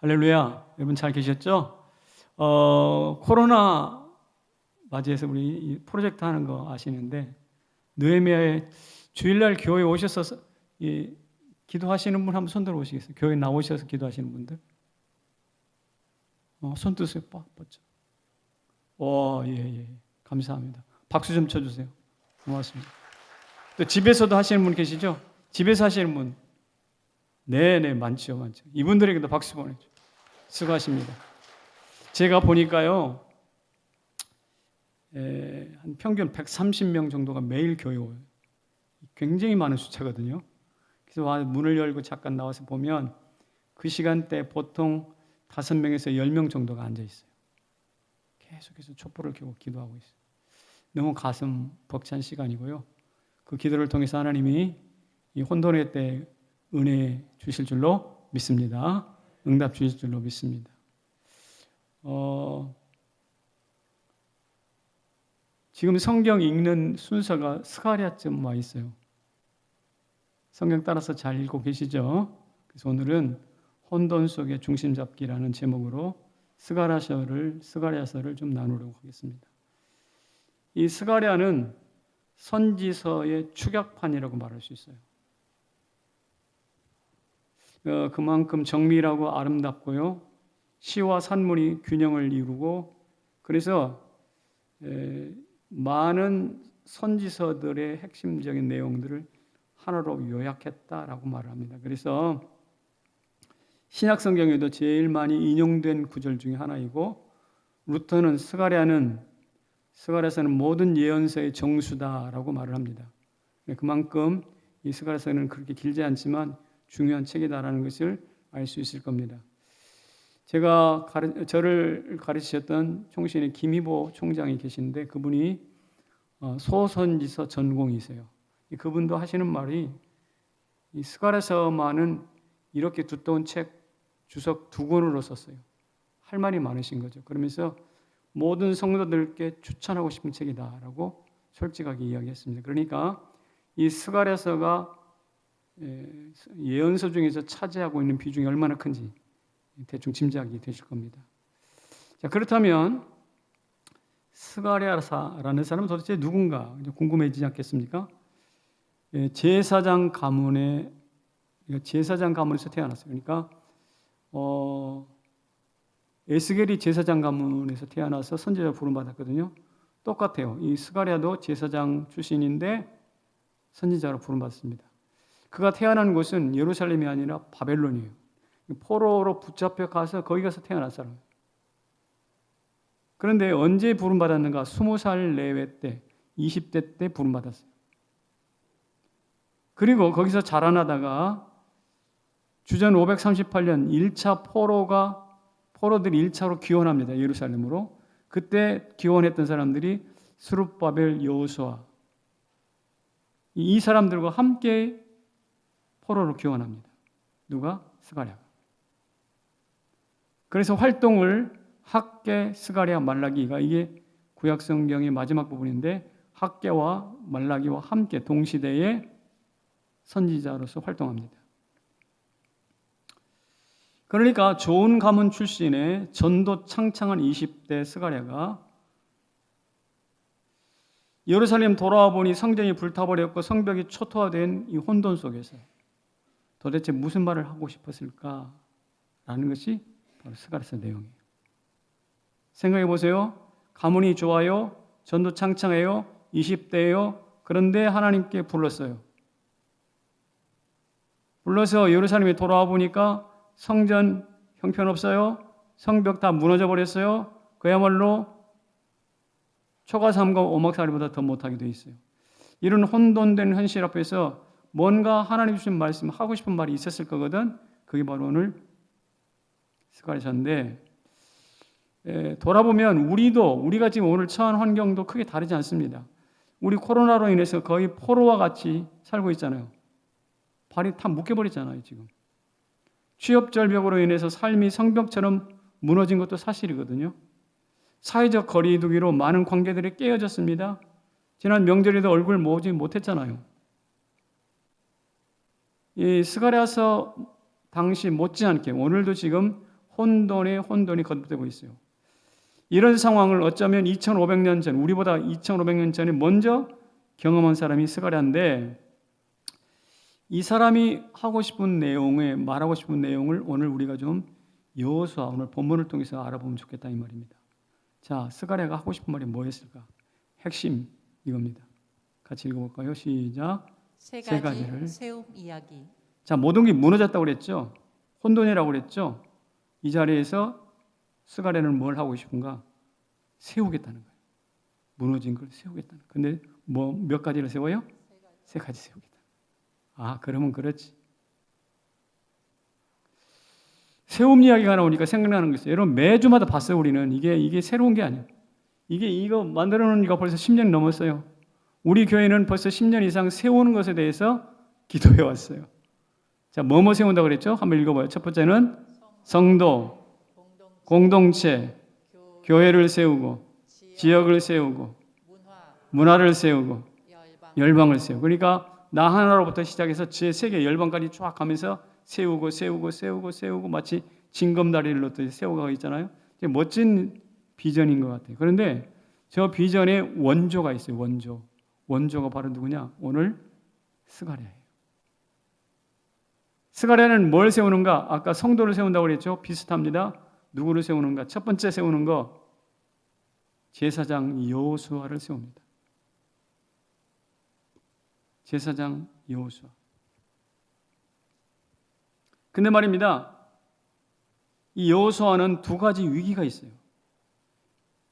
할렐루야. 여러분 잘 계셨죠? 코로나 맞이해서 우리 이 프로젝트 하는 거 아시는데 느헤미야의 주일날 교회 오셔서 기도하시는 분 한번 손 들어 보시겠어요? 교회 나오셔서 기도하시는 분들? 손 드세요. 뻗죠. 예. 감사합니다. 박수 좀 쳐주세요. 고맙습니다. 또 집에서도 하시는 분 계시죠? 집에서 하시는 분. 네, 많죠. 이분들에게도 박수 보내죠. 수고하십니다. 제가 보니까요, 한 평균 130명 정도가 매일 교회 와요. 굉장히 많은 숫자거든요. 그래서 문을 열고 잠깐 나와서 보면 그 시간대 보통 5명에서 10명 정도가 앉아 있어요. 계속해서 촛불을 켜고 기도하고 있어요. 너무 가슴 벅찬 시간이고요. 그 기도를 통해서 하나님이 이 혼돈의 때 은혜 주실 줄로 믿습니다. 응답 주실 줄로 믿습니다. 지금 성경 읽는 순서가 스가랴쯤 와 있어요. 성경 따라서 잘 읽고 계시죠? 그래서 오늘은 혼돈 속의 중심 잡기라는 제목으로 스가랴서를 좀 나누려고 하겠습니다. 이 스가랴는 선지서의 축약판이라고 말할 수 있어요. 그만큼 정밀하고 아름답고요. 시와 산문이 균형을 이루고 그래서 많은 선지서들의 핵심적인 내용들을 하나로 요약했다라고 말을 합니다. 그래서 신약 성경에도 제일 많이 인용된 구절 중에 하나이고 루터는 스가랴서는 모든 예언서의 정수다라고 말을 합니다. 그만큼 이 스가랴서는 그렇게 길지 않지만 중요한 책이다라는 것을 알 수 있을 겁니다. 제가 저를 가르치셨던 총신의 김희보 총장이 계신데 그분이 소선지서 전공이세요. 그분도 하시는 말이 이 스가랴서만은 이렇게 두꺼운 책 주석 2권으로 썼어요. 할 말이 많으신 거죠. 그러면서 모든 성도들께 추천하고 싶은 책이다라고 솔직하게 이야기했습니다. 그러니까 이 스가랴서가 예언서 중에서 차지하고 있는 비중이 얼마나 큰지 대충 짐작이 되실 겁니다. 자, 그렇다면 스가랴라는 사람은 도대체 누군가 궁금해지지 않겠습니까? 제사장 가문에서 태어났어요. 그러니까 에스겔이 제사장 가문에서 태어나서 선지자로 부름받았거든요. 똑같아요. 이 스가랴도 제사장 출신인데 선지자로 부름받습니다. 그가 태어난 곳은 예루살렘이 아니라 바벨론이에요. 포로로 붙잡혀 가서 거기 가서 태어난 사람이에요. 그런데 언제 부름받았는가? 20살 내외 때, 20대 때 부름받았어요. 그리고 거기서 자라나다가 주전 538년 1차 포로들이 1차로 귀환합니다. 예루살렘으로. 그때 귀환했던 사람들이 스룹바벨, 여호수아 이 사람들과 함께 포로로 귀환합니다. 누가? 스가랴가. 그래서 활동을 학개, 스가랴, 말라기가 이게 구약 성경의 마지막 부분인데 학개와 말라기와 함께 동시대에 선지자로서 활동합니다. 그러니까 좋은 가문 출신의 전도 창창한 20대 스가랴가 예루살렘 돌아와 보니 성전이 불타버렸고 성벽이 초토화된 이 혼돈 속에서 도대체 무슨 말을 하고 싶었을까라는 것이 바로 스가랴서 내용이에요. 생각해 보세요. 가문이 좋아요. 전도 창창해요. 20대예요. 그런데 하나님께 불렀어요. 불러서 예루살렘에 돌아와 보니까 성전 형편없어요. 성벽 다 무너져 버렸어요. 그야말로 초가삼과 오막살이보다 더 못하게 돼 있어요. 이런 혼돈된 현실 앞에서 뭔가 하나님 주신 말씀, 하고 싶은 말이 있었을 거거든. 그게 바로 오늘 스가랴서인데 돌아보면 우리가 지금 오늘 처한 환경도 크게 다르지 않습니다. 우리 코로나로 인해서 거의 포로와 같이 살고 있잖아요. 발이 다 묶여버렸잖아요, 지금. 취업 절벽으로 인해서 삶이 성벽처럼 무너진 것도 사실이거든요. 사회적 거리두기로 많은 관계들이 깨어졌습니다. 지난 명절에도 얼굴 모으지 못했잖아요. 이 스가랴서 당시 못지않게 오늘도 지금 혼돈에 혼돈이 거듭되고 있어요. 이런 상황을 어쩌면 2500년 전, 우리보다 2500년 전에 먼저 경험한 사람이 스가랴인데, 이 사람이 하고 싶은 내용에 말하고 싶은 내용을 오늘 우리가 좀 여호수아 오늘 본문을 통해서 알아보면 좋겠다 이 말입니다. 자, 스가랴가 하고 싶은 말이 뭐였을까? 핵심 이겁니다. 같이 읽어볼까요? 시작. 세 세 가지 가지를. 세움 이야기. 자, 모든 게 무너졌다고 그랬죠. 혼돈이라고 그랬죠. 이 자리에서 스가랴는 뭘 하고 싶은가? 세우겠다는 거예요. 무너진 걸 세우겠다는 거예요. 근데 뭐 몇 가지를 세워요? 세 가지 세우겠다. 아, 그러면 그렇지. 세움 이야기가 나오니까 생각나는 게 있어요. 여러분 매주마다 봤어요. 우리는 이게 새로운 게 아니에요. 이거 만들어 놓은 지가 벌써 10년이 넘었어요. 우리 교회는 벌써 10년 이상 세우는 것에 대해서 기도해 왔어요. 자, 뭐뭐 세운다고 그랬죠? 한번 읽어봐요. 첫 번째는 성도, 공동체, 교회를 세우고, 지역을 세우고, 문화를 세우고, 열방을 세우고. 그러니까 나 하나로부터 시작해서 제 세계 열방까지 쫙 가면서 세우고 마치 징검다리를 놓듯이 세워가고 있잖아요. 멋진 비전인 것 같아요. 그런데 저 비전의 원조가 있어요. 원조가 바로 누구냐? 오늘 스가랴예요. 스가랴는 뭘 세우는가? 아까 성도를 세운다고 그랬죠? 비슷합니다. 누구를 세우는가? 첫 번째 세우는 거 제사장 여호수아를 세웁니다. 제사장 여호수아. 근데 말입니다. 이 여호수아는 두 가지 위기가 있어요.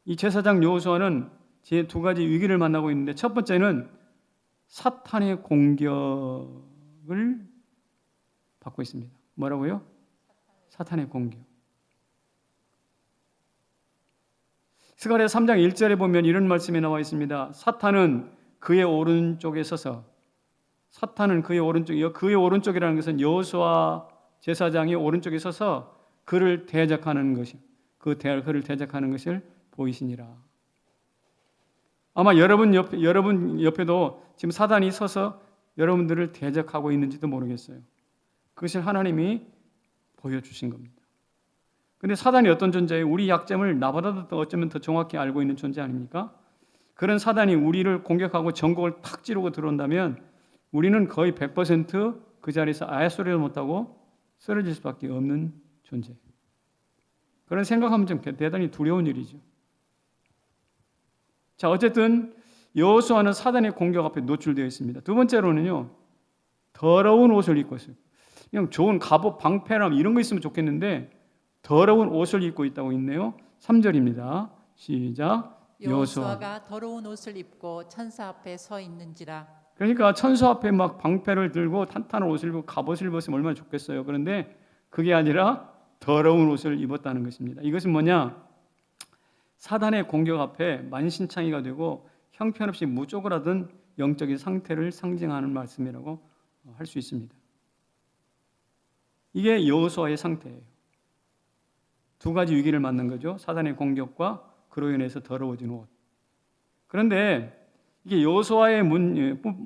이 제사장 여호수아는 제 두 가지 위기를 만나고 있는데 첫 번째는 사탄의 공격을 받고 있습니다. 뭐라고요? 사탄의 공격. 스가랴 3장 1절에 보면 이런 말씀이 나와 있습니다. 사탄은 그의 오른쪽에 서서 그의 오른쪽이라는 것은 여호수아 제사장이 오른쪽에 서서 그를 대적하는 것이 그를 대적하는 것을 보이시니라. 아마 여러분 옆에도 지금 사단이 서서 여러분들을 대적하고 있는지도 모르겠어요. 그것을 하나님이 보여주신 겁니다. 그런데 사단이 어떤 존재예요? 우리 약점을 나보다도 어쩌면 더 정확히 알고 있는 존재 아닙니까? 그런 사단이 우리를 공격하고 전곡을 탁 찌르고 들어온다면 우리는 거의 100% 그 자리에서 아예 소리를 못하고 쓰러질 수밖에 없는 존재. 그런 생각하면 좀 대단히 두려운 일이죠. 자, 어쨌든 여호수아는 사단의 공격 앞에 노출되어 있습니다. 두 번째로는요, 더러운 옷을 입고 있어요. 그냥 좋은 갑옷, 방패나 이런 거 있으면 좋겠는데 더러운 옷을 입고 있다고 있네요. 3절입니다. 시작. 여호수아가 더러운 옷을 입고 천사 앞에 서 있는지라. 그러니까 천사 앞에 막 방패를 들고 탄탄한 옷을 입고 갑옷을 입었으면 얼마나 좋겠어요. 그런데 그게 아니라 더러운 옷을 입었다는 것입니다. 이것은 뭐냐? 사단의 공격 앞에 만신창이가 되고 형편없이 무조건하던 영적인 상태를 상징하는 말씀이라고 할 수 있습니다. 이게 여호수아의 상태예요. 두 가지 위기를 맞는 거죠. 사단의 공격과 그로 인해서 더러워진 옷. 그런데 이게 여호수아의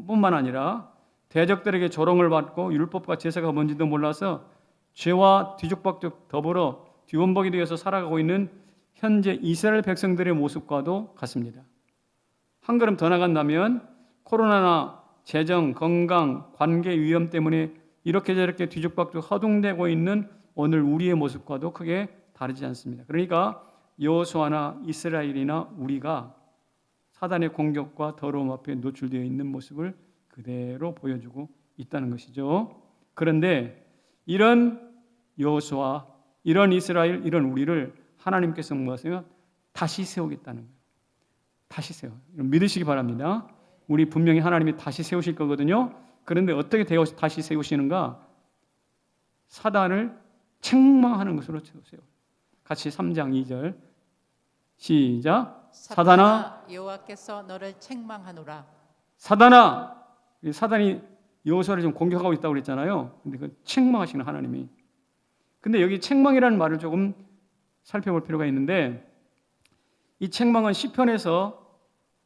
뿐만 아니라 대적들에게 조롱을 받고 율법과 제사가 뭔지도 몰라서 죄와 뒤죽박죽 더불어 뒤원복이 되어서 살아가고 있는 현재 이스라엘 백성들의 모습과도 같습니다. 한 걸음 더 나간다면 코로나나 재정, 건강, 관계 위험 때문에 이렇게 저렇게 뒤죽박죽 허둥대고 있는 오늘 우리의 모습과도 크게 다르지 않습니다. 그러니까 여호수아나 이스라엘이나 우리가 사단의 공격과 더러움 앞에 노출되어 있는 모습을 그대로 보여주고 있다는 것이죠. 그런데 이런 여호수아, 이런 이스라엘, 이런 우리를 하나님께서 무엇이요? 다시 세우겠다는 거예요. 다시 세워. 믿으시기 바랍니다. 우리 분명히 하나님이 다시 세우실 거거든요. 그런데 어떻게 다시 세우시는가? 사단을 책망하는 것으로 세워요. 같이 3장 2절 시작. 사단아 여호와께서 너를 책망하노라. 사단이 여호수아를 지금 공격하고 있다고 그랬잖아요. 근데 그 책망하시는 하나님이. 근데 여기 책망이라는 말을 조금 살펴볼 필요가 있는데 이 책망은 시편에서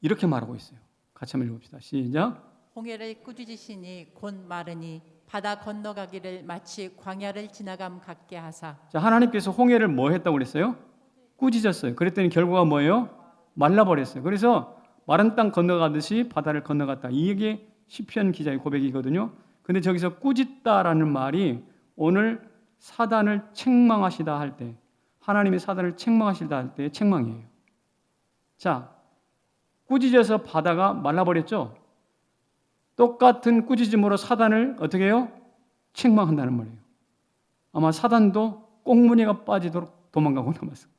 이렇게 말하고 있어요. 같이 한번 읽어봅시다. 시작. 홍해를 꾸짖으시니 곧 마르니 바다 건너가기를 마치 광야를 지나감 같게 하사. 자, 하나님께서 홍해를 뭐 했다고 그랬어요? 꾸짖었어요. 그랬더니 결과가 뭐예요? 말라버렸어요. 그래서 마른 땅 건너가듯이 바다를 건너갔다. 이게 시편 기자의 고백이거든요. 근데 저기서 꾸짖다라는 말이 오늘 사단을 책망하시다 할 때, 하나님의 사단을 책망하시다 할 때의 책망이에요. 자, 꾸짖어서 바다가 말라버렸죠? 똑같은 꾸짖음으로 사단을 어떻게 해요? 책망한다는 말이에요. 아마 사단도 꽁무니가 빠지도록 도망가고 남았어요.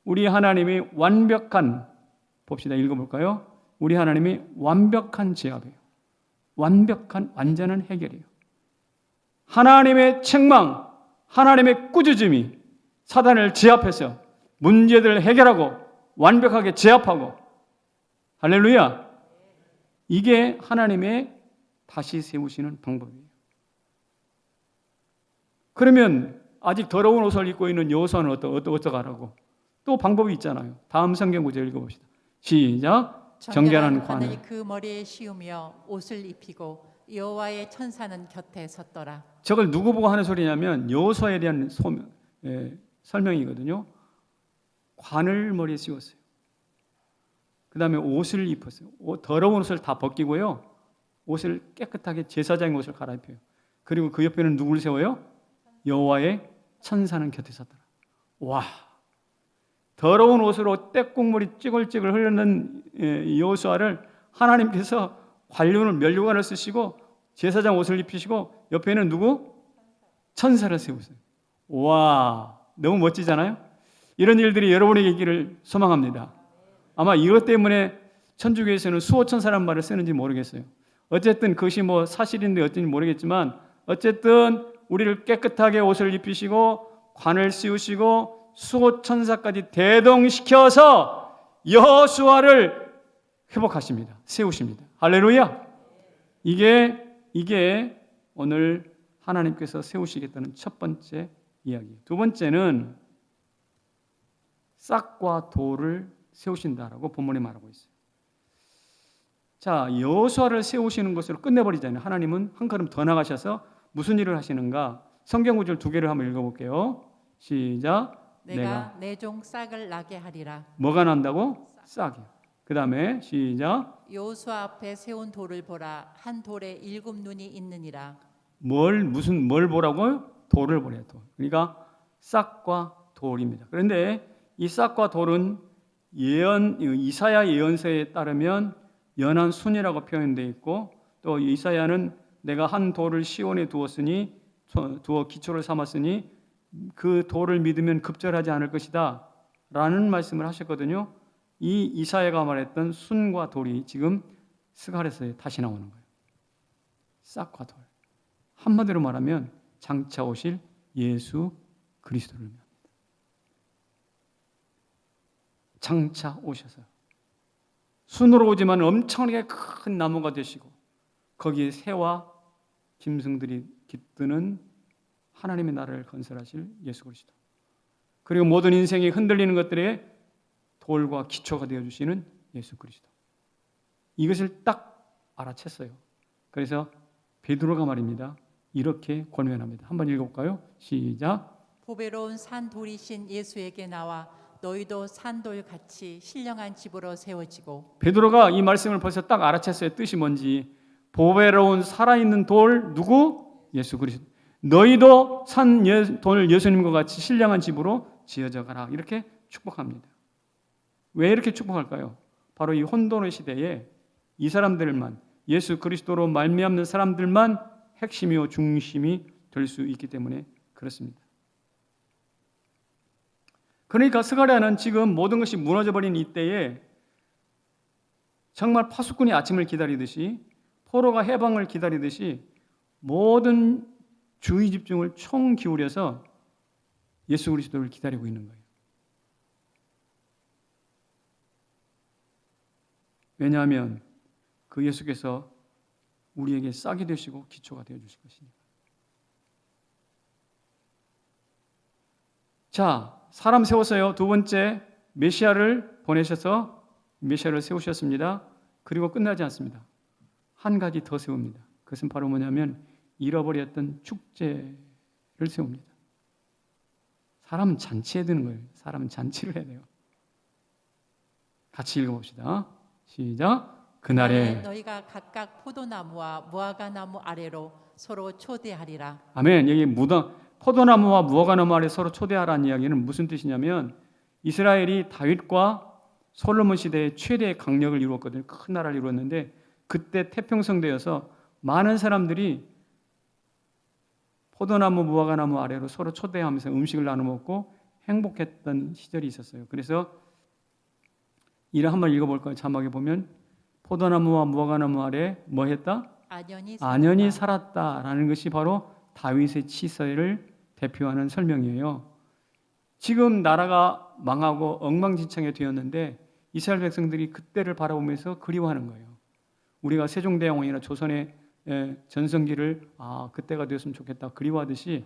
우리 하나님이 완벽한, 봅시다. 읽어볼까요? 우리 하나님이 완벽한 제압이에요. 완벽한 완전한 해결이에요. 하나님의 책망, 하나님의 꾸짖음이 사단을 제압해서 문제들을 해결하고 완벽하게 제압하고, 할렐루야! 이게 하나님의 다시 세우시는 방법이에요. 그러면 아직 더러운 옷을 입고 있는 여호수아는 어떡하라고? 또 방법이 있잖아요. 다음 성경 구절 읽어봅시다. 시작. 정결한 관을 그 머리에 씌우며 옷을 입히고 여호와의 천사는 곁에 섰더라. 저걸 누구 보고 하는 소리냐면 여호수아에 대한 설명이거든요. 관을 머리에 씌웠어요. 그 다음에 옷을 입었어요. 더러운 옷을 다 벗기고요. 옷을 깨끗하게 제사장의 옷을 갈아입혀요. 그리고 그 옆에는 누구를 세워요? 여호와의 천사는 곁에 섰더라. 와, 더러운 옷으로 떼국물이 찌글찌글 흐르는 여호수아를 하나님께서 관련을 면류관을 쓰시고 제사장 옷을 입히시고 옆에는 누구? 천사를 세우세요. 와, 너무 멋지잖아요? 이런 일들이 여러분에게 있기를 소망합니다. 아마 이것 때문에 천주교에서는 수호천사라는 말을 쓰는지 모르겠어요. 어쨌든 그것이 뭐 사실인데 어쩐지 모르겠지만 어쨌든 우리를 깨끗하게 옷을 입히시고 관을 씌우시고 수호천사까지 대동시켜서 여호수아를 회복하십니다. 세우십니다. 할렐루야! 이게 오늘 하나님께서 세우시겠다는 첫 번째 이야기예요. 두 번째는 싹과 돌을 세우신다라고 본문에 말하고 있어요. 자, 여호수아를 세우시는 것으로 끝내버리잖아요. 하나님은 한 걸음 더 나가셔서 무슨 일을 하시는가? 성경 구절 두 개를 한번 읽어볼게요. 시작. 내가 내 종 싹을 나게 하리라. 뭐가 난다고? 싹이요. 그 다음에 시작. 여호수아 앞에 세운 돌을 보라. 한 돌에 7 눈이 있느니라. 뭘 보라고요? 돌을 보래요. 돌. 그러니까 싹과 돌입니다. 그런데 이 싹과 돌은 이사야 예언서에 따르면 연한 순이라고 표현되어 있고, 또 이사야는 내가 한 돌을 시온에 두어 기초를 삼았으니 그 돌을 믿으면 급절하지 않을 것이다 라는 말씀을 하셨거든요. 이 이사야가 말했던 순과 돌이 지금 스가랴서에 다시 나오는 거예요. 싹과 돌. 한마디로 말하면 장차 오실 예수 그리스도를 말합니다. 장차 오셔서 순으로 오지만 엄청나게 큰 나무가 되시고 거기에 새와 짐승들이 깃드는 하나님의 나라를 건설하실 예수 그리스도, 그리고 모든 인생이 흔들리는 것들의 돌과 기초가 되어주시는 예수 그리스도, 이것을 딱 알아챘어요. 그래서 베드로가 말입니다. 이렇게 권면합니다. 한번 읽어볼까요? 시작. 보배로운 산 돌이신 예수에게 나와 너희도 산돌 같이 신령한 집으로 세워지고. 베드로가 이 말씀을 벌써 딱 알아챘어요. 뜻이 뭔지. 보배로운 살아있는 돌 누구? 예수 그리스도. 너희도 돌 예수님과 같이 신령한 집으로 지어져 가라. 이렇게 축복합니다. 왜 이렇게 축복할까요? 바로 이 혼돈의 시대에 이 사람들만, 예수 그리스도로 말미암는 사람들만 핵심이요 중심이 될 수 있기 때문에 그렇습니다. 그러니까 스가랴는 지금 모든 것이 무너져버린 이때에 정말 파수꾼이 아침을 기다리듯이, 포로가 해방을 기다리듯이 모든 주의 집중을 총 기울여서 예수 그리스도를 기다리고 있는 거예요. 왜냐하면 그 예수께서 우리에게 싹이 되시고 기초가 되어 주실 것이니까. 자, 사람 세웠어요. 두 번째, 메시아를 보내셔서 메시아를 세우셨습니다. 그리고 끝나지 않습니다. 한 가지 더 세웁니다. 그것은 바로 뭐냐면 잃어버렸던 축제를 세웁니다. 사람은 잔치에 드는 거예요. 사람은 잔치를 해야 돼요. 같이 읽어봅시다. 시작. 그날에 너희가 각각 포도나무와 무화과나무 아래로 서로 초대하리라. 아멘. 여기 포도나무와 무화과나무 아래 서로 초대하라는 이야기는 무슨 뜻이냐면 이스라엘이 다윗과 솔로몬 시대의 최대의 강력을 이루었거든요. 큰 나라를 이루었는데 그때 태평성대여서 많은 사람들이 포도나무, 무화과나무 아래로 서로 초대하면서 음식을 나눠 먹고 행복했던 시절이 있었어요. 그래서 이를 한번 읽어볼까요? 자막에 보면 포도나무와 무화과나무 아래 뭐 했다? 안연히 살았다라는 것이 바로 다윗의 치서를 대표하는 설명이에요. 지금 나라가 망하고 엉망진창이 되었는데 이스라엘 백성들이 그때를 바라보면서 그리워하는 거예요. 우리가 세종대왕이나 조선의 전성기를 그때가 되었으면 좋겠다 그리워하듯이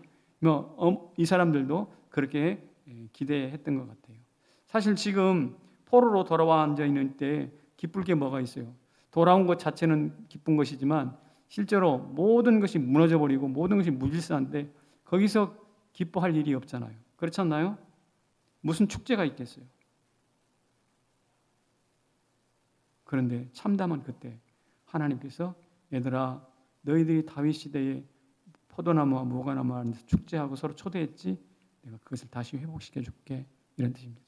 이 사람들도 그렇게 기대했던 것 같아요. 사실 지금 포로로 돌아와 앉아 있는 때 기쁠 게 뭐가 있어요? 돌아온 것 자체는 기쁜 것이지만 실제로 모든 것이 무너져 버리고 모든 것이 무질서한데 거기서 기뻐할 일이 없잖아요. 그렇지 않나요? 무슨 축제가 있겠어요? 그런데 참담한 그때 하나님께서 얘들아 너희들이 다윗 시대에 포도나무와 무화과나무 안에서 축제하고 서로 초대했지? 내가 그것을 다시 회복시켜 줄게. 이런 뜻입니다.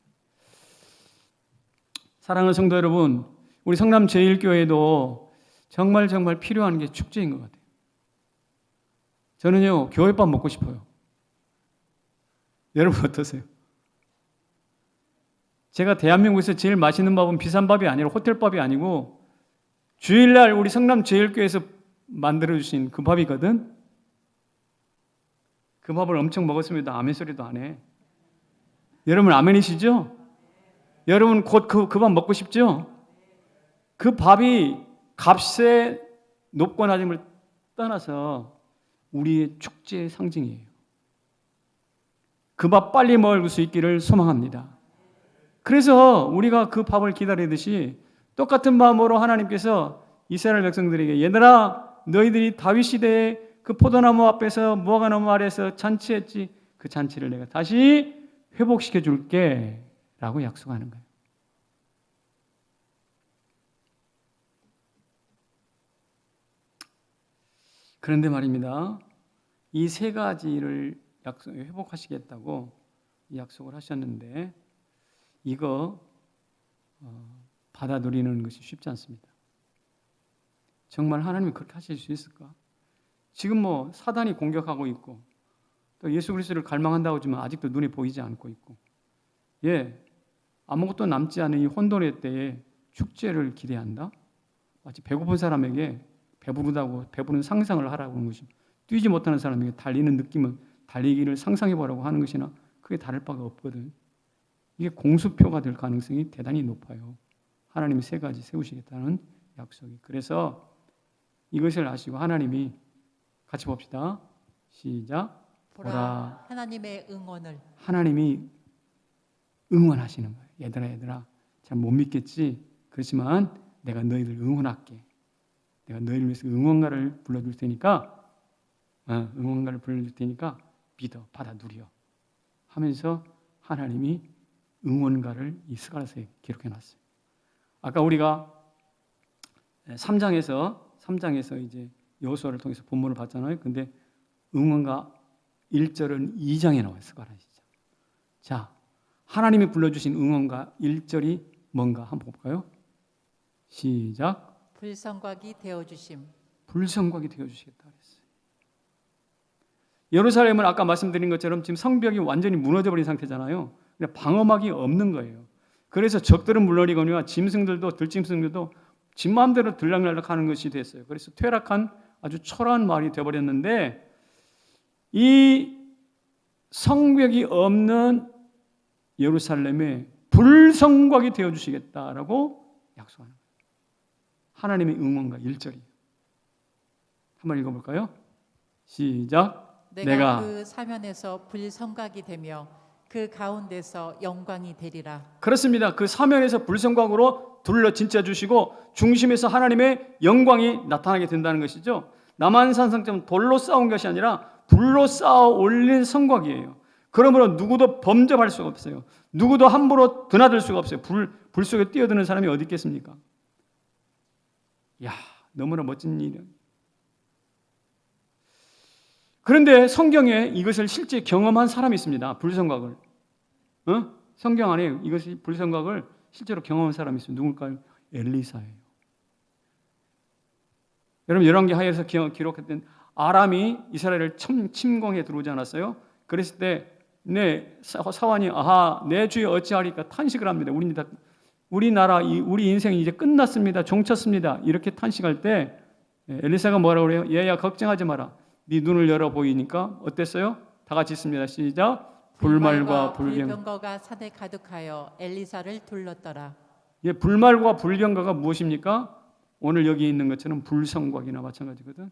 사랑하는 성도 여러분, 우리 성남 제1교회도 정말 필요한 게 축제인 것 같아요. 저는요 교회밥 먹고 싶어요. 여러분 어떠세요? 제가 대한민국에서 제일 맛있는 밥은 비싼 밥이 아니라 호텔밥이 아니고 주일날 우리 성남 제1교회에서 만들어주신 그 밥이거든. 그 밥을 엄청 먹었습니다. 아멘 소리도 안 해. 여러분 아멘이시죠? 여러분 곧 그 밥 먹고 싶죠? 그 밥이 값의 높고 낮음을 떠나서 우리의 축제의 상징이에요. 그 밥 빨리 먹을 수 있기를 소망합니다. 그래서 우리가 그 밥을 기다리듯이 똑같은 마음으로 하나님께서 이스라엘 백성들에게 얘들아 너희들이 다윗 시대에 그 포도나무 앞에서 무화과나무 아래에서 잔치했지 그 잔치를 내가 다시 회복시켜 줄게 라고 약속하는 거예요. 그런데 말입니다. 이 세 가지를 회복하시겠다고 약속을 하셨는데 이거 받아들이는 것이 쉽지 않습니다. 정말 하나님이 그렇게 하실 수 있을까? 지금 사단이 공격하고 있고 또 예수 그리스도를 갈망한다고 하지만 아직도 눈에 보이지 않고 있고 아무것도 남지 않은 이 혼돈의 때에 축제를 기대한다? 마치 배고픈 사람에게 배부르다고 배부른 상상을 하라고 하는 것이 뛰지 못하는 사람에게 달리는 느낌은 달리기를 상상해보라고 하는 것이나 크게 다를 바가 없거든. 이게 공수표가 될 가능성이 대단히 높아요. 하나님이 세 가지 세우시겠다는 약속이. 그래서 이것을 아시고 하나님이 같이 봅시다. 시작. 보라 하나님의 응원을. 하나님이 응원하시는 거예요. 얘들아 잘 못 믿겠지? 그렇지만 내가 너희들 응원할게. 내가 너희를 위해서 응원가를 불러줄 테니까 믿어 받아 누려 하면서 하나님이 응원가를 이 스가랴서에 기록해 놨어요. 아까 우리가 3장에서 이제 여호수아를 통해서 본문을 봤잖아요. 근데 응원가 1절은 2장에 나와요. 스가랴 시작. 자, 하나님이 불러주신 응원가 1절이 뭔가 한번 볼까요? 시작. 불성곽이 되어주심. 불성곽이 되어주시겠다 그랬어요. 예루살렘은 아까 말씀드린 것처럼 지금 성벽이 완전히 무너져버린 상태잖아요. 방어막이 없는 거예요. 그래서 적들은 물론이거니와 짐승들도 들짐승들도 집 마음대로 들락날락 하는 것이 됐어요. 그래서 퇴락한 아주 초라한 마을이 되어버렸는데 이 성벽이 없는 예루살렘에 불성곽이 되어주시겠다라고 약속하는 거예요. 하나님의 응원가 1절이에요. 한번 읽어볼까요? 시작. 내가 그 사면에서 불성곽이 되며 그 가운데서 영광이 되리라. 그렇습니다. 그 사면에서 불성곽으로 둘러 진짜 주시고 중심에서 하나님의 영광이 나타나게 된다는 것이죠. 남한산성처럼 돌로 쌓은 것이 아니라 불로 쌓아 올린 성곽이에요. 그러므로 누구도 범접할 수가 없어요. 누구도 함부로 드나들 수가 없어요. 불 속에 뛰어드는 사람이 어디 있겠습니까? 야, 너무나 멋진 일이에요. 그런데 성경에 이것을 실제 경험한 사람이 있습니다. 불성곽을. 성경 안에 이것이 불성곽을 실제로 경험한 사람이 있어요. 누굴까요? 엘리사예요. 여러분 열왕기 하에서 기록했던 아람이 이스라엘을 침공해 들어오지 않았어요? 그랬을 때 사환이 내 주여 어찌하리까 탄식을 합니다. 우리 나라 우리 인생이 이제 끝났습니다. 종쳤습니다. 이렇게 탄식할 때 엘리사가 뭐라고 그래요? 얘야 걱정하지 마라. 네 눈을 열어 보이니까 어땠어요? 다 같이 있습니다. 시작. 불말과 불병거가 산에 가득하여 엘리사를 둘렀더라. 불말과 불병거가 무엇입니까? 오늘 여기 있는 것처럼 불성곽이나 마찬가지거든.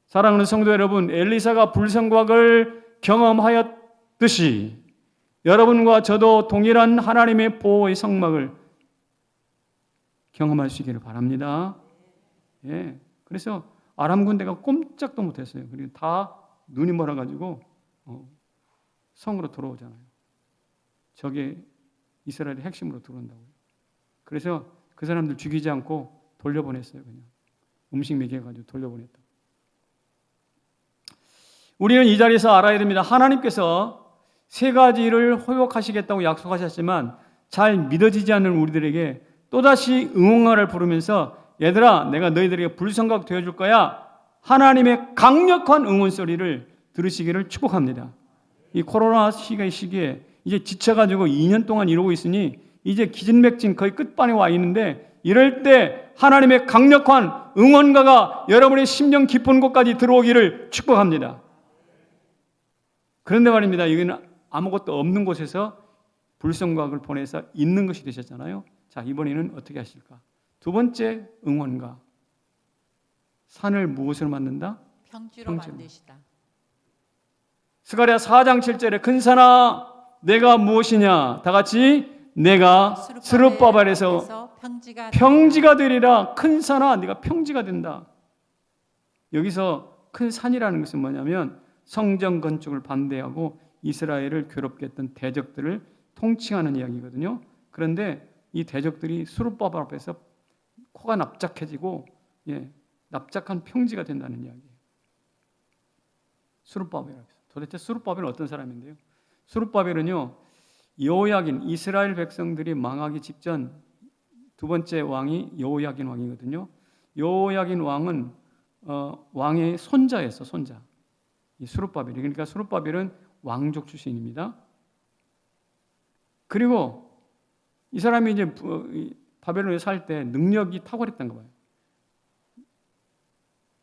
사랑하는 성도 여러분, 엘리사가 불성곽을 경험하였듯이 여러분과 저도 동일한 하나님의 보호의 성막을 경험할 수 있기를 바랍니다. 예. 그래서 아람 군대가 꼼짝도 못했어요. 그리고 다 눈이 멀어가지고 성으로 들어오잖아요. 저게 이스라엘의 핵심으로 들어온다고요. 그래서 그 사람들 죽이지 않고 돌려보냈어요. 그냥 음식 먹여가지고 돌려보냈다. 우리는 이 자리에서 알아야 됩니다. 하나님께서 세 가지를 허용하시겠다고 약속하셨지만 잘 믿어지지 않는 우리들에게 또다시 응원가를 부르면서 얘들아 내가 너희들에게 불성각 되어줄 거야. 하나님의 강력한 응원 소리를 들으시기를 축복합니다. 이 코로나 시기에 이제 지쳐가지고 2년 동안 이러고 있으니 이제 기진맥진 거의 끝반에 와 있는데 이럴 때 하나님의 강력한 응원가가 여러분의 심령 깊은 곳까지 들어오기를 축복합니다. 그런데 말입니다. 여기는 아무것도 없는 곳에서 불성각을 보내서 있는 것이 되셨잖아요. 자, 이번에는 어떻게 하실까? 두 번째 응원가. 산을 무엇으로 만든다? 평지로 만드시다. 스가랴 4장 7절에 큰 산아 내가 무엇이냐? 다 같이 내가 스룹바벨에서 평지가 되리라. 큰 산아 네가 평지가 된다. 여기서 큰 산이라는 것은 뭐냐면 성전 건축을 반대하고 이스라엘을 괴롭게 했던 대적들을 통칭하는 이야기거든요. 그런데 이 대적들이 스룹바벨 앞에서 코가 납작해지고 납작한 평지가 된다는 이야기예요. 스룹바벨 앞에서. 도대체 스룹바벨은 어떤 사람인데요? 스룹바벨은요. 여호야긴 이스라엘 백성들이 망하기 직전 두 번째 왕이 여호야긴 왕이거든요. 여호야긴 왕은 왕의 손자였어, 손자. 이 스룹바벨이. 그러니까 스룹바벨은 왕족 출신입니다. 그리고 이 사람이 이제 바벨론에 살 때 능력이 탁월했던가 봐요.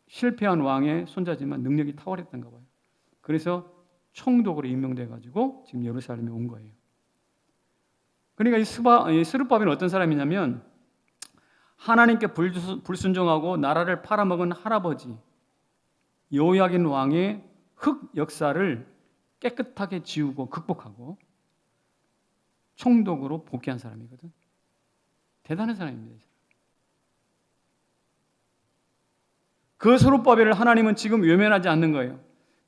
실패한 왕의 손자지만 능력이 탁월했던가 봐요. 그래서 총독으로 임명돼 가지고 지금 예루살렘에 온 거예요. 그러니까 이 스룹바벨은 어떤 사람이냐면 하나님께 불순종하고 나라를 팔아먹은 할아버지 여호야긴 왕의 흑 역사를 깨끗하게 지우고 극복하고 총독으로 복귀한 사람이거든. 대단한 사람입니다. 그 스룹바벨을 하나님은 지금 외면하지 않는 거예요.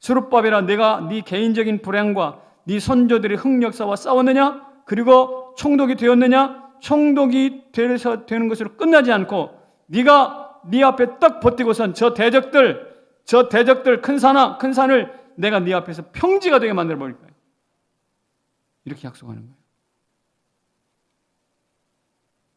스룹바벨아 내가 네 개인적인 불행과 네 선조들의 흑 역사와 싸웠느냐? 그리고 총독이 되었느냐? 총독이 되는 것으로 끝나지 않고 네가 네 앞에 딱 버티고선 저 대적들 큰 산을 내가 네 앞에서 평지가 되게 만들어 버릴 거예요. 이렇게 약속하는 거예요.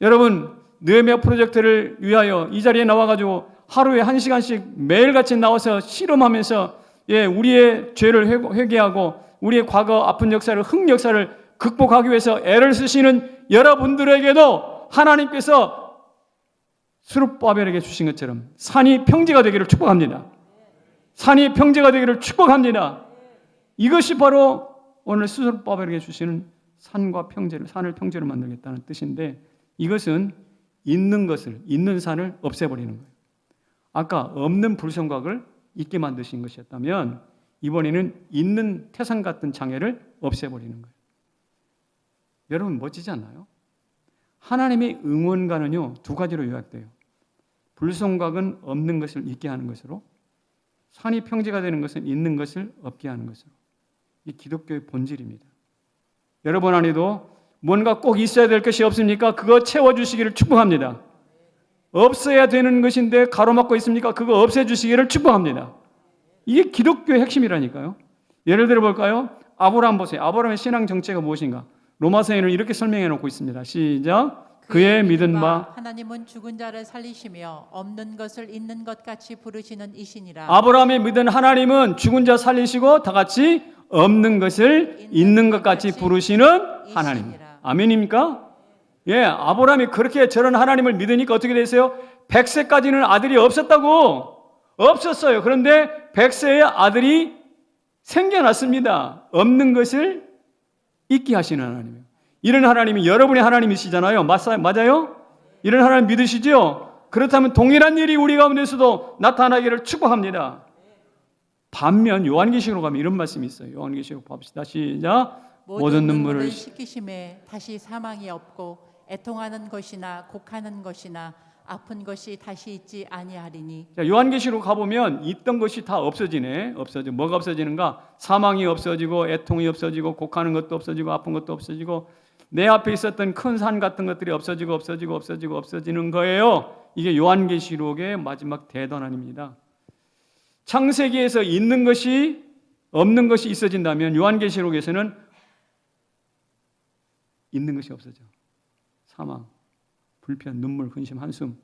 여러분 느헤미야 프로젝트를 위하여 이 자리에 나와가지고 하루에 1시간씩 매일같이 나와서 실험하면서 우리의 죄를 회개하고 우리의 과거 아픈 역사를 흑 역사를 극복하기 위해서 애를 쓰시는 여러분들에게도 하나님께서 스룹바벨에게 주신 것처럼 산이 평지가 되기를 축복합니다. 산이 평지가 되기를 축복합니다. 이것이 바로 오늘 스룹바벨에게 주시는 산을 평지로 만들겠다는 뜻인데 이것은 있는 산을 없애버리는 거예요. 아까 없는 불성곽을 있게 만드신 것이었다면 이번에는 있는 태산 같은 장애를 없애버리는 거예요. 여러분 멋지지 않나요? 하나님의 응원가는요 2가지로 요약돼요. 불성각은 없는 것을 있게 하는 것으로, 산이 평지가 되는 것은 있는 것을 없게 하는 것으로. 이 기독교의 본질입니다. 여러분 안에도 뭔가 꼭 있어야 될 것이 없습니까? 그거 채워주시기를 축복합니다. 없어야 되는 것인데 가로막고 있습니까? 그거 없애주시기를 축복합니다. 이게 기독교의 핵심이라니까요. 예를 들어 볼까요? 아브라함 보세요. 아브라함의 신앙 정체가 무엇인가? 로마서에는 이렇게 설명해 놓고 있습니다. 시작. 그의 믿은 바 하나님은 죽은 자를 살리시며 없는 것을 있는 것 같이 부르시는 이시니라. 아브라함이 믿은 하나님은 죽은 자 살리시고 다 같이 없는 것을 있는 것 같이 부르시는 하나님. 아멘입니까? 예, 아브라함이 그렇게 저런 하나님을 믿으니까 어떻게 됐어요? 100세까지는 아들이 없었어요. 그런데 100세에 아들이 생겨났습니다. 없는 것을 있게 하시는 하나님이에요. 이런 하나님이 여러분의 하나님이시잖아요. 맞아요? 이런 하나님 믿으시죠? 그렇다면 동일한 일이 우리 가운데서도 나타나기를 축복합니다. 반면 요한계시록으로 가면 이런 말씀이 있어요. 요한계시록 봅시다. 시작. 모든 눈물을 씻기심에 다시 사망이 없고 애통하는 것이나 곡하는 것이나 아픈 것이 다시 있지 아니하리니. 자, 요한계시록 가보면 있던 것이 다 없어지네. 뭐가 없어지는가? 사망이 없어지고 애통이 없어지고 곡하는 것도 없어지고 아픈 것도 없어지고 내 앞에 있었던 큰 산 같은 것들이 없어지는 거예요. 이게 요한계시록의 마지막 대단함입니다. 창세기에서 있는 것이 없는 것이 있어진다면 요한계시록에서는 있는 것이 없어져. 사망, 불편, 눈물, 근심, 한숨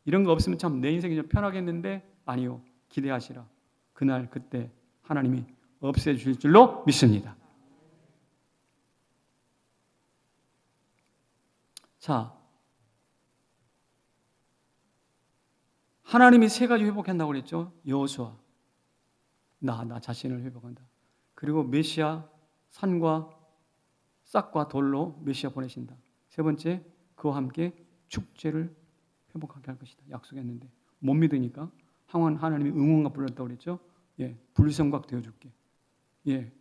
이런 거 없으면 참 내 인생이 좀 편하겠는데 아니요. 기대하시라. 그날 그때 하나님이 없애주실 줄로 믿습니다. 자, 하나님이 세 가지 회복한다고 그랬죠. 여호수아, 나 자신을 회복한다. 그리고 메시아, 산과 싹과 돌로 메시아 보내신다. 세 번째, 그와 함께 축제를 회복하게 할 것이다. 약속했는데 못 믿으니까 하나님이 응원가 불렀다고 그랬죠. 예, 불성각 되어줄게. 예,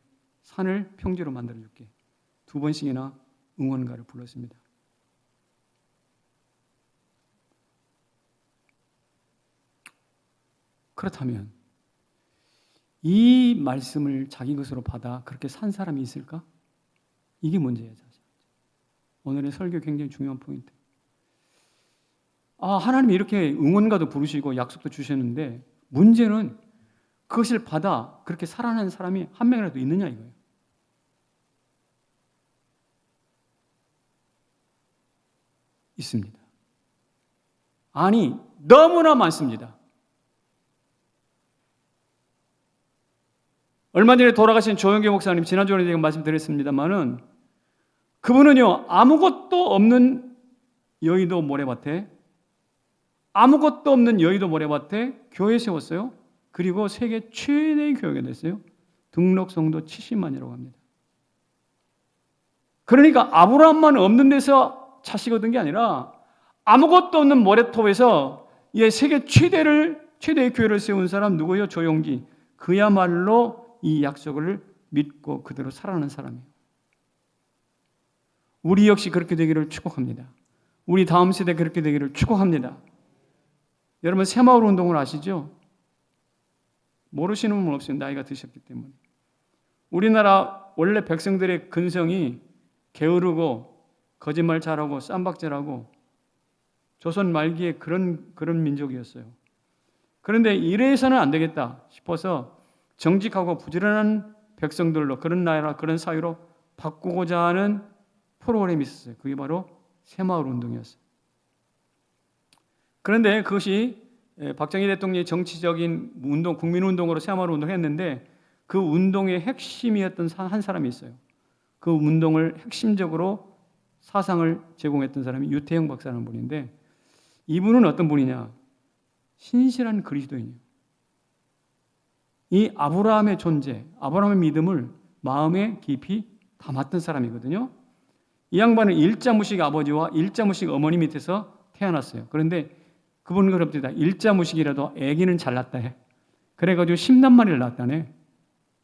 산을 평지로 만들어줄게. 2번씩이나 응원가를 불렀습니다. 그렇다면 이 말씀을 자기 것으로 받아 그렇게 산 사람이 있을까? 이게 문제예요. 사실. 오늘의 설교 굉장히 중요한 포인트. 하나님이 이렇게 응원가도 부르시고 약속도 주셨는데 문제는 그것을 받아 그렇게 살아가는 사람이 한 명이라도 있느냐 이거예요. 있습니다. 아니, 너무나 많습니다. 얼마 전에 돌아가신 조영계 목사님 지난주에 제가 말씀드렸습니다만은 그분은요 아무것도 없는 여의도 모래밭에 교회 세웠어요. 그리고 세계 최대의 교회가 됐어요. 등록 성도 70만이라고 합니다. 그러니까 아브라함만 없는 데서 자식 얻은 게 아니라 아무것도 없는 모래톱에서 세계 최대의 교회를 세운 사람 누구예요? 조용기. 그야말로 이 약속을 믿고 그대로 살아가는 사람이에요. 우리 역시 그렇게 되기를 축복합니다. 우리 다음 세대 그렇게 되기를 축복합니다. 여러분 새마을 운동을 아시죠? 모르시는 분 없어요. 나이가 드셨기 때문에. 우리나라 원래 백성들의 근성이 게으르고 거짓말 잘하고 쌈박질하고 조선 말기에 그런 민족이었어요. 그런데 이래서는 안 되겠다 싶어서 정직하고 부지런한 백성들로 그런 나라 그런 사회로 바꾸고자 하는 프로그램이 있었어요. 그게 바로 새마을 운동이었어요. 그런데 그것이 박정희 대통령이 정치적인 운동, 국민운동으로 새마을 운동을 했는데 그 운동의 핵심이었던 한 사람이 있어요. 그 운동을 핵심적으로 사상을 제공했던 사람이 유태영 박사라는 분인데 이분은 어떤 분이냐? 신실한 그리스도인이에요. 이 아브라함의 존재, 아브라함의 믿음을 마음에 깊이 담았던 사람이거든요. 이 양반은 일자무식 아버지와 일자무식 어머니 밑에서 태어났어요. 그런데 그분은 그럽니다. 일자무식이라도 아기는 잘났다 해. 그래가지고 10남마리를 낳았다네.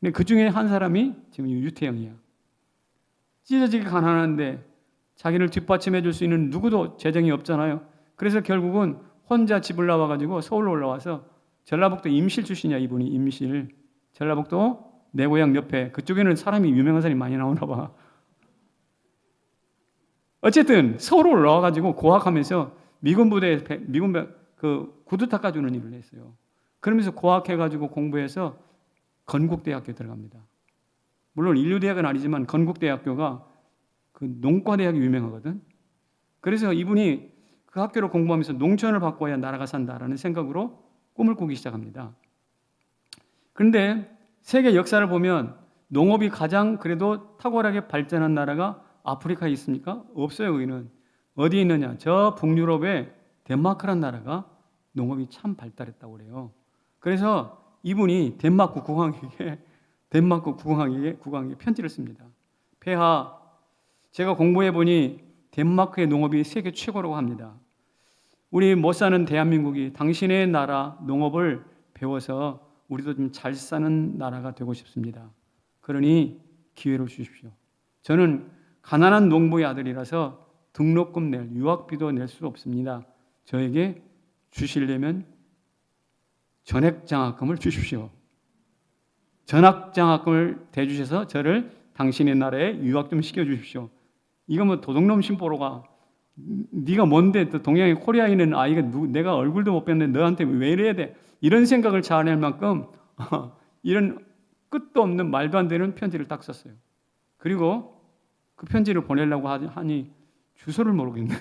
근데 그 중에 한 사람이 지금 유태영이야. 찢어지게 가난한데 자기를 뒷받침해 줄 수 있는 누구도 재정이 없잖아요. 그래서 결국은 혼자 집을 나와가지고 서울로 올라와서 전라북도 임실 출신이야. 이분이 임실. 전라북도 내 고향 옆에. 그쪽에는 사람이 유명한 사람이 많이 나오나 봐. 어쨌든 서울로 올라와가지고 고학하면서 미군 그 구두 닦아주는 일을 했어요. 그러면서 고학해가지고 공부해서 건국대학교 들어갑니다. 물론 인류대학은 아니지만 건국대학교가 그 농과대학이 유명하거든. 그래서 이분이 그 학교를 공부하면서 농촌을 바꿔야 나라가 산다라는 생각으로 꿈을 꾸기 시작합니다. 그런데 세계 역사를 보면 농업이 가장 그래도 탁월하게 발전한 나라가 아프리카에 있습니까? 없어요. 거기는. 어디에 있느냐? 저 북유럽의 덴마크란 나라가 농업이 참 발달했다고 그래요. 그래서 이분이 덴마크 국왕에게 편지를 씁니다. 폐하, 제가 공부해 보니 덴마크의 농업이 세계 최고라고 합니다. 우리 못 사는 대한민국이 당신의 나라 농업을 배워서 우리도 좀 잘 사는 나라가 되고 싶습니다. 그러니 기회를 주십시오. 저는 가난한 농부의 아들이라서 등록금 낼 유학비도 낼 수 없습니다. 저에게 주시려면 전액장학금을 주십시오. 전학장학금을 대주셔서 저를 당신의 나라에 유학 좀 시켜주십시오. 이거 뭐 도둑놈 심보로가 네가 뭔데 또 동양의 코리아에 있는 아이가 내가 얼굴도 못 뵀는데 너한테 왜 이래야 돼? 이런 생각을 자아낼 만큼 이런 끝도 없는 말도 안 되는 편지를 딱 썼어요. 그리고 그 편지를 보내려고 하니 주소를 모르겠네.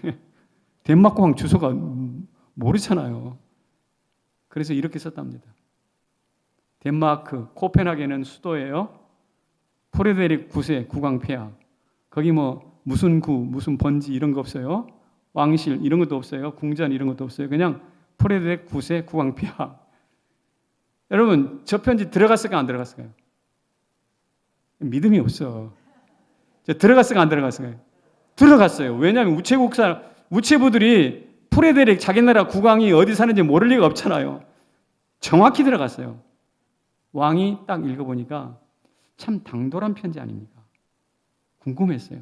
덴마크 왕 주소가 모르잖아요. 그래서 이렇게 썼답니다. 덴마크 코펜하겐은 수도예요. 프레데릭 9세 국왕 폐하. 거기 뭐 무슨 구, 무슨 번지 이런 거 없어요. 왕실 이런 것도 없어요. 궁전 이런 것도 없어요. 그냥 프레데릭 9세 국왕 폐하. 여러분 저 편지 들어갔을까 안 들어갔을까요? 믿음이 없어. 들어갔을까 안 들어갔을까요? 들어갔어요. 왜냐하면 우체부들이 프레데릭 자기 나라 국왕이 어디 사는지 모를 리가 없잖아요. 정확히 들어갔어요. 왕이 딱 읽어보니까 참 당돌한 편지 아닙니까? 궁금했어요.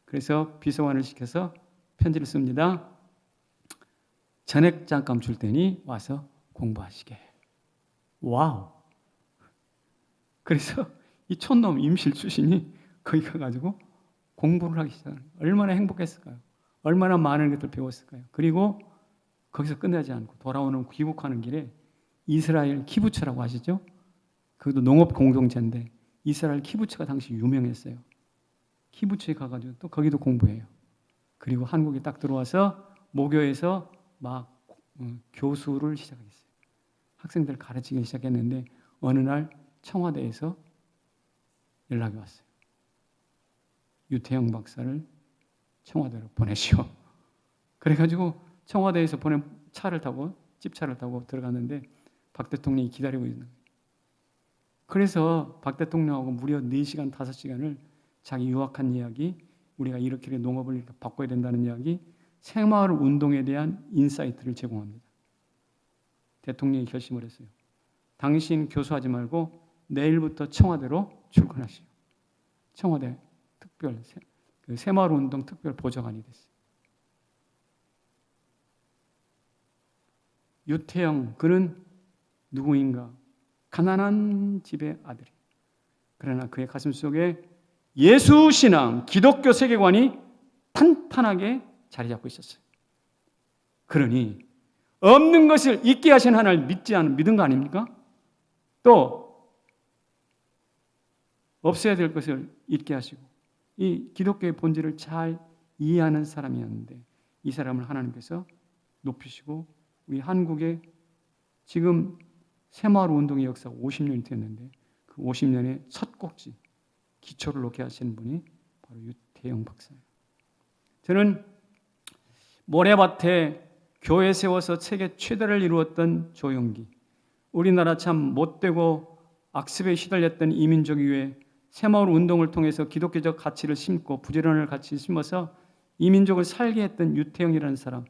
그래서 비서관을 시켜서 편지를 씁니다. 전액 장학금 줄 테니 와서 공부하시게. 와우. 그래서 이 촌놈 임실 출신이 거기 가가지고 공부를 하기 시작해요. 얼마나 행복했을까요? 얼마나 많은 것들 배웠을까요? 그리고 거기서 끝나지 않고 돌아오는 귀국하는 길에 이스라엘 키부츠라고 아시죠? 그것도 농업 공동체인데 이스라엘 키부츠가 당시 유명했어요. 키부츠에 가가지고 또 거기도 공부해요. 그리고 한국에 딱 들어와서 모교에서 막 교수를 시작했어요. 학생들 가르치기 시작했는데 어느 날 청와대에서 연락이 왔어요. 유태영 박사를 청와대로 보내시오. 그래가지고 청와대에서 보낸 차를 타고 집차를 타고 들어갔는데 박 대통령이 기다리고 있는 거예요. 그래서 박 대통령하고 무려 4시간, 5시간을 자기 유학한 이야기, 우리가 이렇게 농업을 이렇게 바꿔야 된다는 이야기, 새마을 운동에 대한 인사이트를 제공합니다. 대통령이 결심을 했어요. 당신 교수하지 말고 내일부터 청와대로 출근하시오. 청와대 특별 새마을 운동 특별 보좌관이 됐어요. 유태영 그는 누구인가? 가난한 집의 아들이. 그러나 그의 가슴 속에 예수 신앙, 기독교 세계관이 탄탄하게 자리 잡고 있었어요. 그러니 없는 것을 있게 하신 하나님을 믿은 거 아닙니까? 또 없어야 될 것을 있게 하시고 이 기독교의 본질을 잘 이해하는 사람이었는데 이 사람을 하나님께서 높이시고 우리 한국의 지금 새마을 운동의 역사가 50년이 됐는데 그 50년의 첫 꼭지 기초를 놓게 하시는 분이 바로 유태영 박사예요. 저는 모래밭에 교회 세워서 세계 최대를 이루었던 조용기, 우리나라 참 못되고 악습에 시달렸던 이민족 이후에 새마을 운동을 통해서 기독교적 가치를 심고 부지런을 같이 심어서 이민족을 살게 했던 유태영이라는 사람.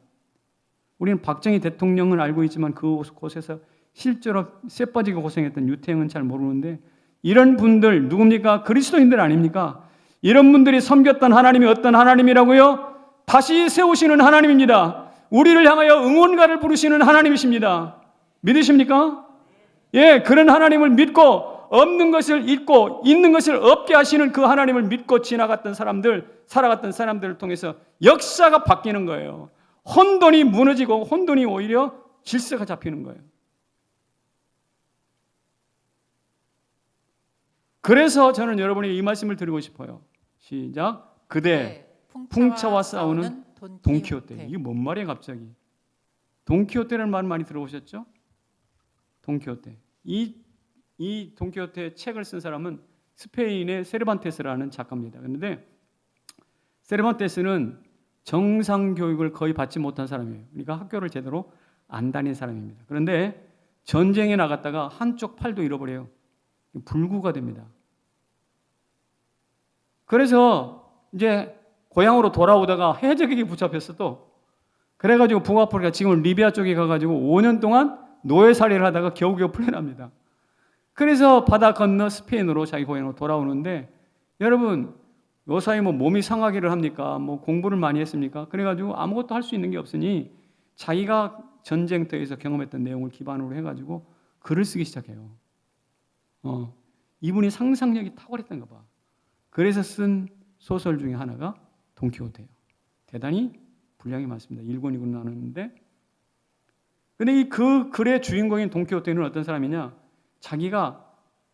우리는 박정희 대통령은 알고 있지만 그곳에서 실제로 쇠빠지게 고생했던 유태영은 잘 모르는데 이런 분들 누굽니까? 그리스도인들 아닙니까? 이런 분들이 섬겼던 하나님이 어떤 하나님이라고요? 다시 세우시는 하나님입니다. 우리를 향하여 응원가를 부르시는 하나님이십니다. 믿으십니까? 예, 그런 하나님을 믿고 없는 것을 있고 있는 것을 없게 하시는 그 하나님을 믿고 살아갔던 사람들을 통해서 역사가 바뀌는 거예요. 혼돈이 무너지고 혼돈이 오히려 질서가 잡히는 거예요. 그래서 저는 여러분에게 이 말씀을 드리고 싶어요. 시작. 그대 풍차와 싸우는 돈키호테. 이게 뭔 말이에요 갑자기. 돈키호테라는 말 많이 들어보셨죠? 돈키호테. 이 돈키호테 책을 쓴 사람은 스페인의 세르반테스라는 작가입니다. 그런데 세르반테스는 정상 교육을 거의 받지 못한 사람이에요. 그러니까 학교를 제대로 안 다닌 사람입니다. 그런데 전쟁에 나갔다가 한쪽 팔도 잃어버려요. 불구가 됩니다. 그래서 이제 고향으로 돌아오다가 해적에게 붙잡혔어 또. 그래가지고 북아프리카 지금 리비아 쪽에 가가지고 5년 동안 노예살이를 하다가 겨우겨우 풀려납니다. 그래서 바다 건너 스페인으로 자기 고향으로 돌아오는데 여러분 요사이 뭐 몸이 상하기를 합니까? 뭐 공부를 많이 했습니까? 그래가지고 아무것도 할 수 있는 게 없으니 자기가 전쟁터에서 경험했던 내용을 기반으로 해가지고 글을 쓰기 시작해요. 이분이 상상력이 탁월했던가 봐. 그래서 쓴 소설 중에 하나가 돈키호테예요. 대단히 분량이 많습니다. 1권, 2권 나누는데 근데 그 글의 주인공인 돈키호테는 어떤 사람이냐? 자기가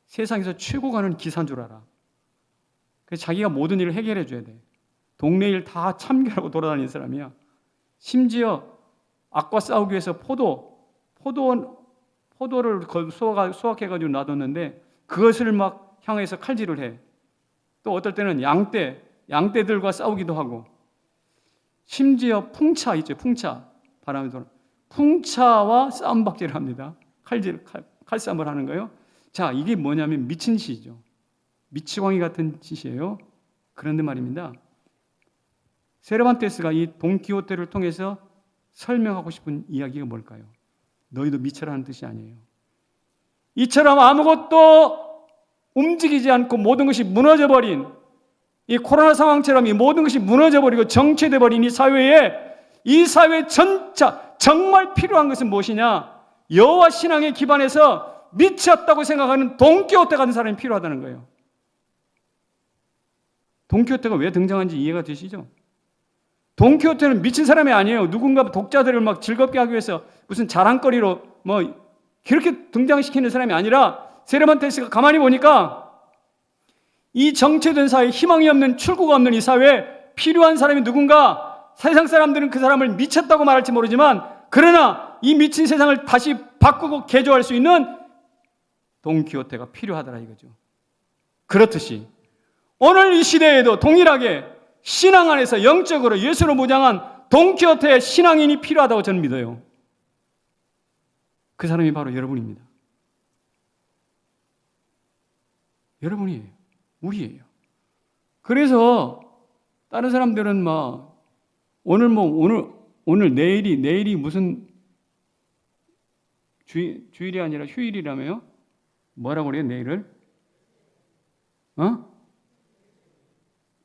세상에서 최고 가는 기사인 줄 알아. 그래서 자기가 모든 일을 해결해 줘야 돼. 동네 일 다 참견하고 돌아다니는 사람이야. 심지어 악과 싸우기 위해서 포도를 수확해가지고 놔뒀는데 그것을 막 향해서 칼질을 해. 또 어떨 때는 양떼들과 싸우기도 하고 심지어 풍차 있죠. 풍차. 바람이 도는 풍차와 싸움박질을 합니다. 칼싸움을 하는 거예요. 자, 이게 뭐냐면 미친 짓이죠. 미치광이 같은 짓이에요. 그런데 말입니다. 세르반테스가 이 돈키호테를 통해서 설명하고 싶은 이야기가 뭘까요? 너희도 미쳐라는 뜻이 아니에요. 이처럼 아무것도 움직이지 않고 모든 것이 무너져버린 이 코로나 상황처럼 이 모든 것이 무너져버리고 정체돼버린 이 사회에 전차 정말 필요한 것은 무엇이냐? 여호와 신앙에 기반해서 미쳤다고 생각하는 돈키호테 같은 사람이 필요하다는 거예요. 돈키호테가 왜 등장한지 이해가 되시죠? 돈키호테는 미친 사람이 아니에요. 누군가 독자들을 막 즐겁게 하기 위해서 무슨 자랑거리로 뭐 그렇게 등장시키는 사람이 아니라 세르반테스가 가만히 보니까 이 정체된 사회, 희망이 없는 출구가 없는 이 사회에 필요한 사람이 누군가 세상 사람들은 그 사람을 미쳤다고 말할지 모르지만 그러나 이 미친 세상을 다시 바꾸고 개조할 수 있는 돈키호테가 필요하더라 이거죠. 그렇듯이 오늘 이 시대에도 동일하게 신앙 안에서 영적으로 예수로 무장한 돈키호테의 신앙인이 필요하다고 저는 믿어요. 그 사람이 바로 여러분입니다. 여러분이에요. 우리예요. 그래서 다른 사람들은 막 오늘 내일이 무슨 주일이 아니라 휴일이라며요? 뭐라고 그래요? 내일을?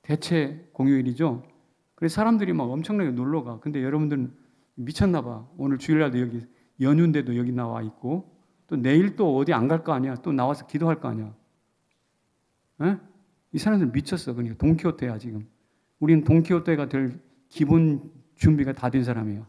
대체 공휴일이죠. 그래서 사람들이 막 엄청나게 놀러 가. 근데 여러분들은 미쳤나 봐. 오늘 주일날도 여기 연휴인데도 여기 나와 있고 또 내일 또 어디 안 갈 거 아니야. 또 나와서 기도할 거 아니야. 이 사람들 미쳤어. 그러니까 돈키호테야 지금. 우리는 돈키호테가 될 기본 준비가 다 된 사람이에요.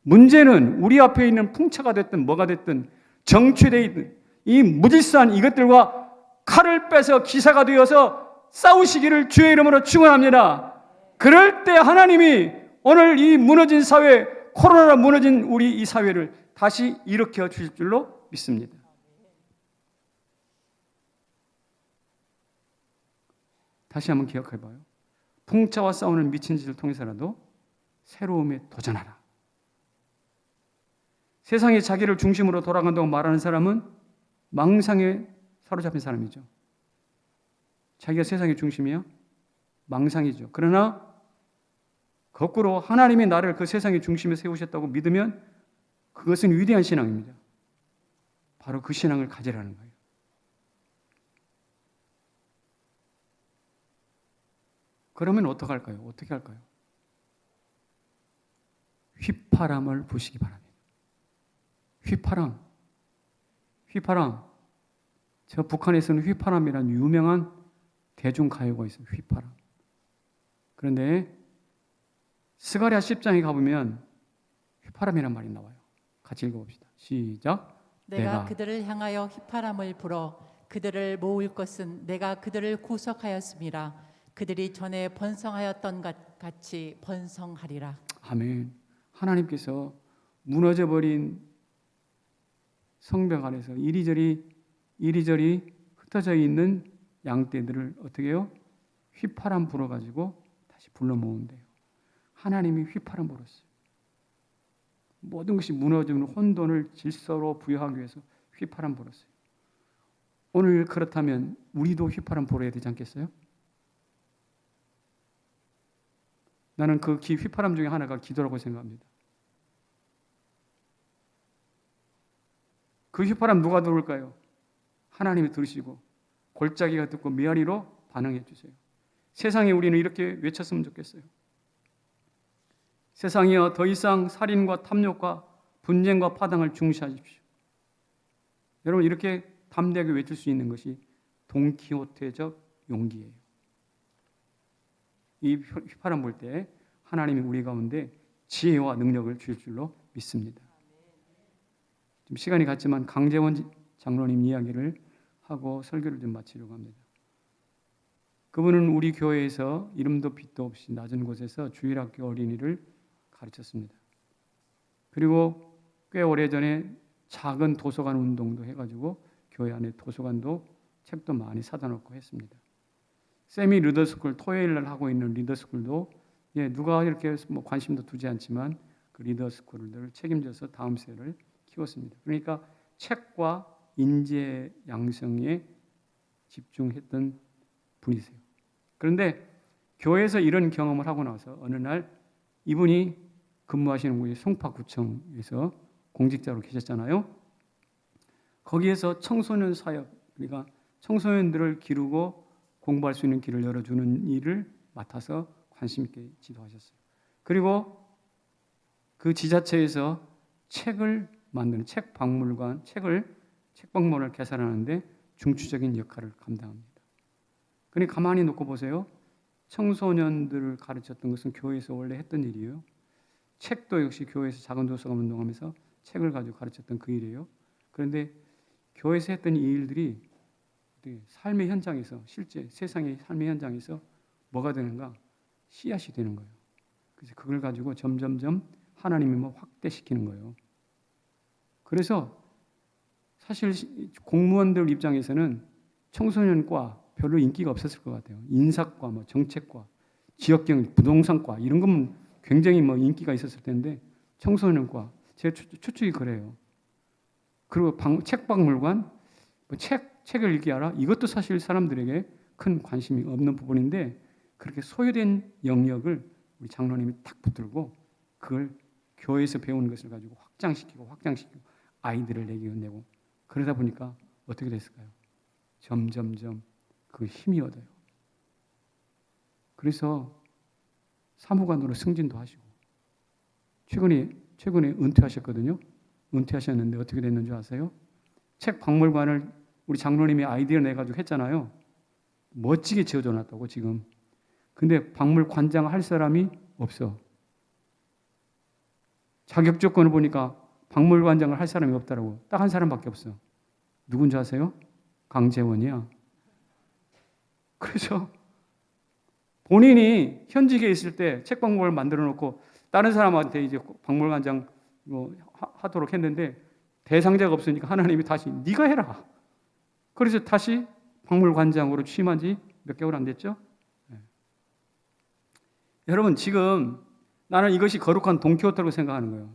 문제는 우리 앞에 있는 풍차가 됐든 뭐가 됐든 정취되어 있든 이 무질서한 이것들과 칼을 빼서 기사가 되어서 싸우시기를 주의 이름으로 축원합니다. 그럴 때 하나님이 오늘 이 무너진 사회, 코로나로 무너진 우리 이 사회를 다시 일으켜 주실 줄로 믿습니다. 다시 한번 기억해봐요. 풍차와 싸우는 미친 짓을 통해서라도 새로움에 도전하라. 세상이 자기를 중심으로 돌아간다고 말하는 사람은 망상에 사로잡힌 사람이죠. 자기가 세상의 중심이야? 망상이죠. 그러나 거꾸로 하나님이 나를 그 세상의 중심에 세우셨다고 믿으면 그것은 위대한 신앙입니다. 바로 그 신앙을 가지라는 거예요. 그러면 어떻게 할까요? 휘파람을 부시기 바랍니다. 휘파람. 저 북한에서는 휘파람이라는 유명한 대중가요가 있어요. 휘파람. 그런데 스가랴 10장에 가보면 휘파람이란 말이 나와요. 같이 읽어봅시다. 시작. 내가 그들을 향하여 휘파람을 불어 그들을 모을 것은 내가 그들을 구속하였음이라. 그들이 전에 번성하였던 것 같이 번성하리라. 아멘. 하나님께서 무너져버린 성벽 안에서 이리저리 흩어져 있는 양떼들을 어떻게 해요? 휘파람 불어가지고 다시 불러 모은대요. 하나님이 휘파람 불었어요. 모든 것이 무너지는 혼돈을 질서로 부여하기 위해서 휘파람 불었어요. 오늘 그렇다면 우리도 휘파람 불어야 되지 않겠어요? 나는 그 휘파람 중에 하나가 기도라고 생각합니다. 그 휘파람 누가 들을까요? 하나님이 들으시고 골짜기가 듣고 메아리로 반응해 주세요. 세상에 우리는 이렇게 외쳤으면 좋겠어요. 세상이여 더 이상 살인과 탐욕과 분쟁과 파당을 중시하십시오. 여러분 이렇게 담대하게 외칠 수 있는 것이 돈키호테적 용기예요. 이 휘파람 불 때 하나님이 우리 가운데 지혜와 능력을 주실 줄로 믿습니다. 좀 시간이 갔지만 강재원 장로님 이야기를 하고 설교를 좀 마치려고 합니다. 그분은 우리 교회에서 이름도 빛도 없이 낮은 곳에서 주일학교 어린이를 가르쳤습니다. 그리고 꽤 오래전에 작은 도서관 운동도 해가지고 교회 안에 도서관도 책도 많이 사다 놓고 했습니다. 세미 리더스쿨 토요일 날 하고 있는 리더스쿨도 누가 이렇게 뭐 관심도 두지 않지만 그 리더스쿨을 책임져서 다음 세를 키웠습니다. 그러니까 책과 인재 양성에 집중했던 분이세요. 그런데 교회에서 이런 경험을 하고 나서 어느 날 이분이 근무하시는 곳이 송파구청에서 공직자로 계셨잖아요. 거기에서 청소년 사역, 그러니까 청소년들을 기르고 공부할 수 있는 길을 열어주는 일을 맡아서 관심 있게 지도하셨어요. 그리고 그 지자체에서 책을 만드는 책박물관, 책박물관을 개설하는데 중추적인 역할을 감당합니다. 그러니 가만히 놓고 보세요. 청소년들을 가르쳤던 것은 교회에서 원래 했던 일이에요. 책도 역시 교회에서 작은 도서관 운동하면서 책을 가지고 가르쳤던 그 일이에요. 그런데 교회에서 했던 이 일들이 삶의 현장에서 실제 세상의 삶의 현장에서 뭐가 되는가? 씨앗이 되는 거예요. 그래서 그걸 가지고 점점점 하나님이 확대시키는 거예요. 그래서 사실 공무원들 입장에서는 청소년과 별로 인기가 없었을 것 같아요. 인사과, 정책과, 지역경, 부동산과 이런 건 굉장히 인기가 있었을 텐데 청소년과 제 추측이 그래요. 그리고 책박물관, 책을 읽기 알아? 이것도 사실 사람들에게 큰 관심이 없는 부분인데 그렇게 소유된 영역을 우리 장로님이 탁 붙들고 그걸 교회에서 배우는 것을 가지고 확장시키고 아이들을 내고 그러다 보니까 어떻게 됐을까요? 점점점 그 힘이 얻어요. 그래서 사무관으로 승진도 하시고 최근에 은퇴하셨거든요. 은퇴하셨는데 어떻게 됐는지 아세요? 책 박물관을 우리 장로님이 아이디어 내가지고 했잖아요. 멋지게 지어줘놨다고 지금. 근데 박물관장 할 사람이 없어. 자격 조건을 보니까 박물관장을 할 사람이 없다라고. 딱 한 사람밖에 없어. 누군지 아세요? 강재원이야. 그래서 본인이 현직에 있을 때 책박물관을 만들어 놓고 다른 사람한테 이제 박물관장 하도록 했는데 대상자가 없으니까 하나님이 다시 네가 해라. 그래서 다시 박물관장으로 취임한 지 몇 개월 안 됐죠? 네. 여러분 지금 나는 이것이 거룩한 돈키호테라고 생각하는 거예요.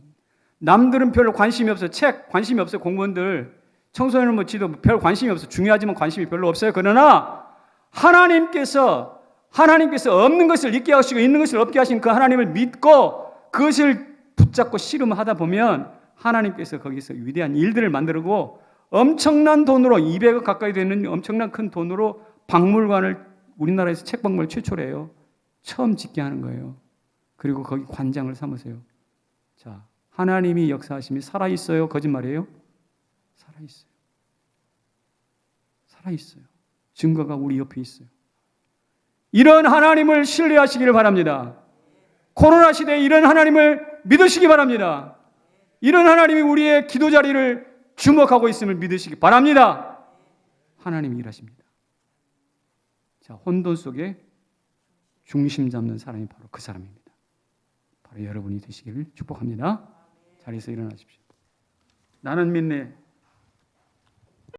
남들은 별로 관심이 없어요. 책 관심이 없어요. 공무원들 청소년 지도 별 관심이 없어요. 중요하지만 관심이 별로 없어요. 그러나 하나님께서 없는 것을 있게 하시고 있는 것을 없게 하신 그 하나님을 믿고 그것을 붙잡고 씨름하다 보면 하나님께서 거기서 위대한 일들을 만들고 엄청난 돈으로 200억 가까이 되는 엄청난 큰 돈으로 박물관을 우리나라에서 책박물 최초로 해요. 처음 짓게 하는 거예요. 그리고 거기 관장을 삼으세요. 자, 하나님이 역사하심이 살아있어요? 거짓말이에요? 살아있어요. 살아있어요. 증거가 우리 옆에 있어요. 이런 하나님을 신뢰하시기를 바랍니다. 코로나 시대에 이런 하나님을 믿으시기 바랍니다. 이런 하나님이 우리의 기도 자리를 주목하고 있음을 믿으시기 바랍니다. 하나님이 일하십니다. 자, 혼돈 속에 중심 잡는 사람이 바로 그 사람입니다. 바로 여러분이 되시기를 축복합니다. 자리에서 일어나십시오. 나는 믿네.